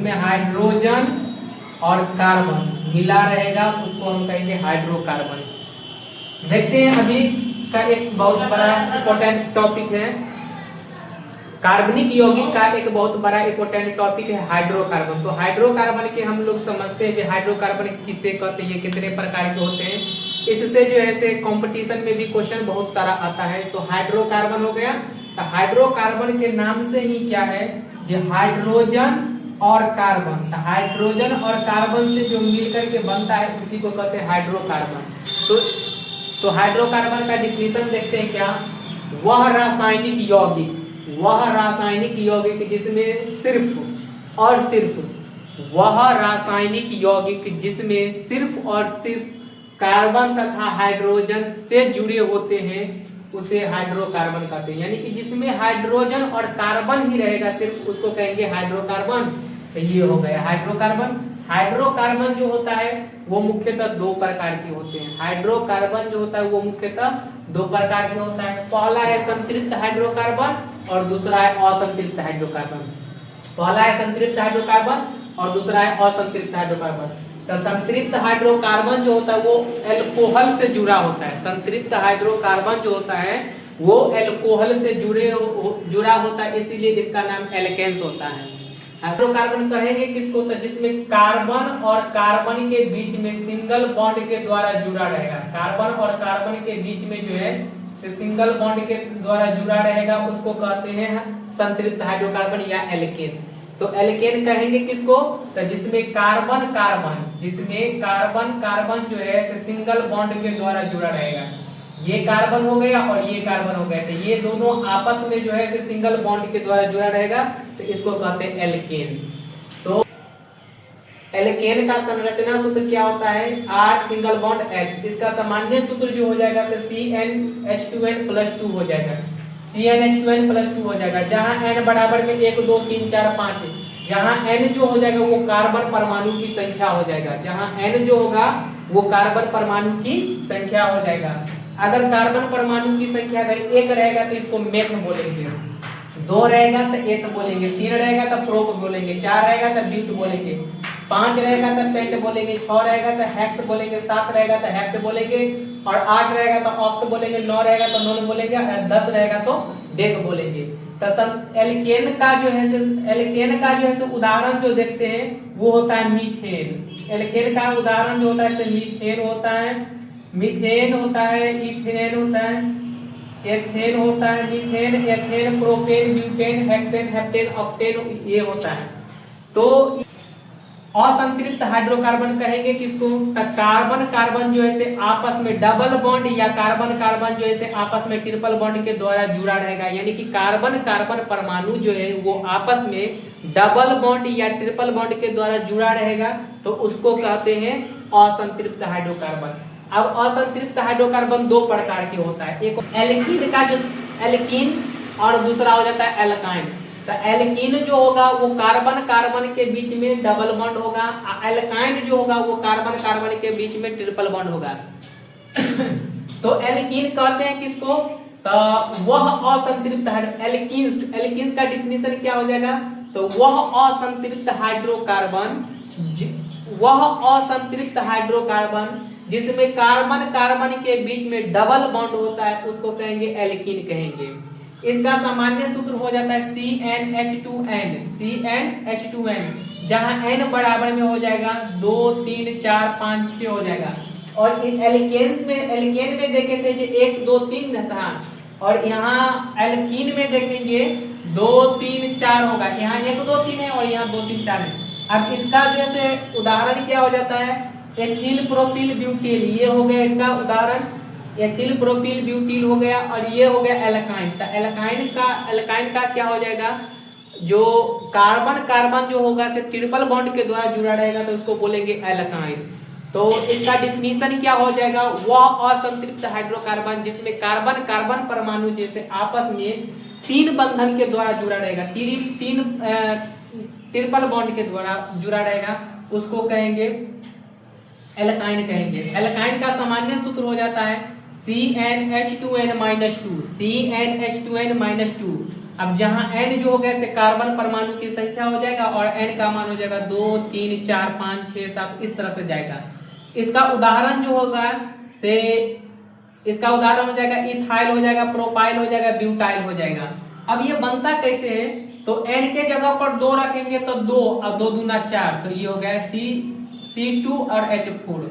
जिसमें हाइड्रोजन और कार्बन मिला रहेगा उसको हम कहेंगे हाइड्रोकार्बन। देखते हैं अभी का एक बहुत बड़ा इंपॉर्टेंट टॉपिक है, कार्बनिक यौगिक का एक बहुत बड़ा इंपॉर्टेंट टॉपिक है हाइड्रोकार्बन। तो हाइड्रोकार्बन के हम लोग समझते हैं कि हाइड्रोकार्बन किसे कहते हैं, ये कितने प्रकार के होते हैं। इससे जो है से कंपटीशन में भी क्वेश्चन बहुत सारा आता है। तो हाइड्रोकार्बन हो गया, तो हाइड्रोकार्बन के नाम से ही क्या है, ये हाइड्रोजन और कार्बन, तो हाइड्रोजन और कार्बन से जो मिलकर के बनता है उसी को कहते हैं हाइड्रोकार्बन। तो हाइड्रोकार्बन का डिफिनीशन देखते हैं क्या, वह रासायनिक यौगिक जिसमें सिर्फ और सिर्फ वह रासायनिक यौगिक जिसमें सिर्फ और सिर्फ कार्बन तथा हाइड्रोजन से जुड़े होते हैं उसे हाइड्रोकार्बन कहते हैं। यानी कि जिसमें हाइड्रोजन और कार्बन ही रहेगा सिर्फ, उसको कहेंगे हाइड्रोकार्बन। तो ये हो गया हाइड्रोकार्बन। हाइड्रोकार्बन जो होता है वो मुख्यतः दो प्रकार के होते हैं। हाइड्रोकार्बन जो होता है वो मुख्यतः दो प्रकार के होता है। पहला है संतृप्त हाइड्रोकार्बन और दूसरा है असंतृप्त हाइड्रोकार्बन। पहला है संतृप्त हाइड्रोकार्बन और दूसरा है असंतृप्त हाइड्रोकार्बन। तो संतृप्त हाइड्रोकार्बन जो होता है वो एल्कोहल से जुड़ा होता है। संतृप्त हाइड्रोकार्बन जो होता है वो एल्कोहल से जुड़ा होता है, इसीलिए इसका नाम एल्केन्स होता है। हाइड्रोकार्बन कहेंगे किसको, तो जिसमें कार्बन और कार्बन के बीच में सिंगल बॉन्ड के द्वारा जुड़ा रहेगा। कार्बन और कार्बन के बीच में जो है सिंगल बॉन्ड के द्वारा जुड़ा रहेगा उसको कहते हैं संतृप्त हाइड्रोकार्बन या एल्केन। तो एल्केन कहेंगे किसको, तो जिसमें कार्बन कार्बन जो है सिंगल बॉन्ड के द्वारा जुड़ा रहेगा। ये कार्बन हो गया और ये कार्बन हो गया, तो ये दोनों आपस में जो है सिंगल बॉन्ड के द्वारा जुड़ा रहेगा, तो इसको कहते हैं एल्केन। तो एल्केन का संरचना सूत्र क्या होता है, R सिंगल बॉन्ड H। इसका सामान्य सूत्र जो हो जाएगा CnH2n+2 हो जाएगा। CnH2n+2 हो जाएगा, जहां n बराबर में 1 2 3 4 5, जहां n जो हो जाएगा वो कार्बन परमाणु की संख्या हो जाएगा। जहां n जो होगा वो कार्बन परमाणु की संख्या हो जाएगा। अगर कार्बन परमाणु की संख्या अगर 1 रहेगा तो इसको मेथ बोलेंगे, 2 रहेगा तो एथ बोलेंगे, 3 रहेगा तो प्रोप बोलेंगे, 4 रहेगा तो ब्यूट बोलेंगे, 5 रहेगा तो पेंट बोलेंगे, 6 रहेगा तो हेक्स बोलेंगे, 7 रहेगा तो हेप्ट बोलेंगे, और 8 रहेगा तो ऑक्ट बोलेंगे, 9 रहेगा तो नॉन बोलेंगे, 10 रहेगा तो डेक बोलेंगे। तो एल्केन का जो है उदाहरण जो देखते हैं वो होता है मीथेन। एल्केन का उदाहरण जो होता है मीथेन होता है, इथेन होता है, एथेन होता है, methane, ethane, propane, butane, hexane, heptane, octane, ये होता है। तो असंतृप्त हाइड्रोकार्बन कहेंगे किसको, कार्बन कार्बन जो है आपस में डबल बॉन्ड या कार्बन कार्बन जो है आपस में ट्रिपल बॉन्ड के द्वारा जुड़ा रहेगा। यानी कि कार्बन कार्बन परमाणु जो है वो आपस में डबल बॉन्ड या ट्रिपल बॉन्ड के द्वारा जुड़ा रहेगा, तो उसको कहते हैं असंतृप्त हाइड्रोकार्बन। अब असंतृप्त हाइड्रोकार्बन दो प्रकार के होता है, एक एल्कीन का जो एल्कीन और दूसरा हो जाता है एल्काइन। तो एल्कीन जो होगा वो कार्बन कार्बन के बीच में डबल बॉन्ड होगा, एल्काइन जो होगा वो कार्बन कार्बन के बीच में ट्रिपल बॉन्ड होगा। तो एल्कीन कहते हैं किसको, तो वह असंतृप्त एल्कीन्स का डिफिनीशन क्या हो जाएगा, तो वह असंतृप्त हाइड्रोकार्बन जिसमें कार्बन कार्बन के बीच में डबल बॉन्ड होता है उसको कहेंगे एल्कीन कहेंगे। इसका सामान्य सूत्र हो जाता है CnH2n, जहां n बराबर में हो जाएगा 2 3 4 5 6 हो जाएगा। और एल्केन में देखे थे 1 2 3 था, और यहाँ एल्कीन में देखेंगे 2 3 4 होगा। यहाँ 1 2 3 है और यहाँ 2 3 4 है। अब इसका जैसे उदाहरण क्या हो जाता है, एथिल प्रोपिल ब्यूटेल, ये हो गया इसका उदाहरण, एथिल प्रोपिल ब्यूटील हो गया, और ये हो गया एल्काइन। तो एल्काइन का क्या हो जाएगा, जो कार्बन कार्बन जो होगा से ट्रिपल बॉन्ड के द्वारा जुड़ा रहेगा तो उसको बोलेंगे एल्काइन। तो इसका डिफिनीशन क्या हो जाएगा, वह असंतृप्त हाइड्रोकार्बन जिसमें कार्बन कार्बन परमाणु जैसे आपस में 3 बंधन के द्वारा जुड़ा रहेगा, 3 ट्रिपल बॉन्ड के द्वारा जुड़ा रहेगा, उसको कहेंगे एल्काइन कहेंगे। एल्काइन का सामान्य सूत्र हो जाता है CnH2n-2, अब जहां n जो हो गया से कार्बन परमाणु की संख्या हो जाएगा और n का मान हो जाएगा 2 3 4 5 6 7 इस तरह से जाएगा। इसका उदाहरण जो होगा से इसका उदाहरण हो जाएगा इथाइल हो जाएगा, प्रोपाइल हो जाएगा, ब्यूटाइल हो जाएगा। अब ये बनता कैसे है, तो n के जगह पर 2 रखेंगे तो 2 और 2 दूना 4, तो ये हो गया C2 और H4।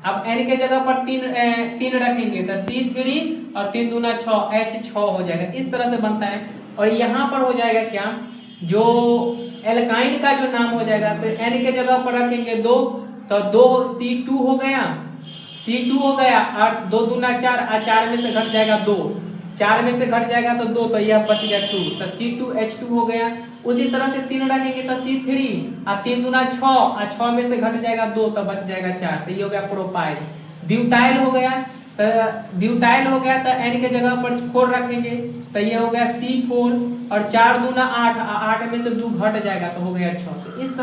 अब n के जगह पर 3 रखेंगे तो C3 और 3 दूना 6 H6 हो जाएगा। इस तरह से बनता है। और यहाँ पर हो जाएगा क्या, जो एल्काइन का जो नाम हो जाएगा तो n के जगह पर रखेंगे 2 तो 2 C2 हो गया, C2 हो गया और 2 दूना 4 और 4 में से घट जाएगा 2, 4 में से घट जाएगा तो 2, तो यह बच गया 2, तो C2H2 हो गया। उसी तरह से 3 रखेंगे तो C3 और 3 दूना 6 और 6 में से घट जाएगा 2, तो बच जाएगा 4, तो ये हो गया प्रोपाइल। ब्यूटाइल हो गया, तो ब्यूटाइल हो गया तो n के जगह पर 4 रखेंगे तो ये हो गया C4 और 4 दूना 8 और 8 में से 2 घट जाएगा तो हो गया 6। तो इस तरह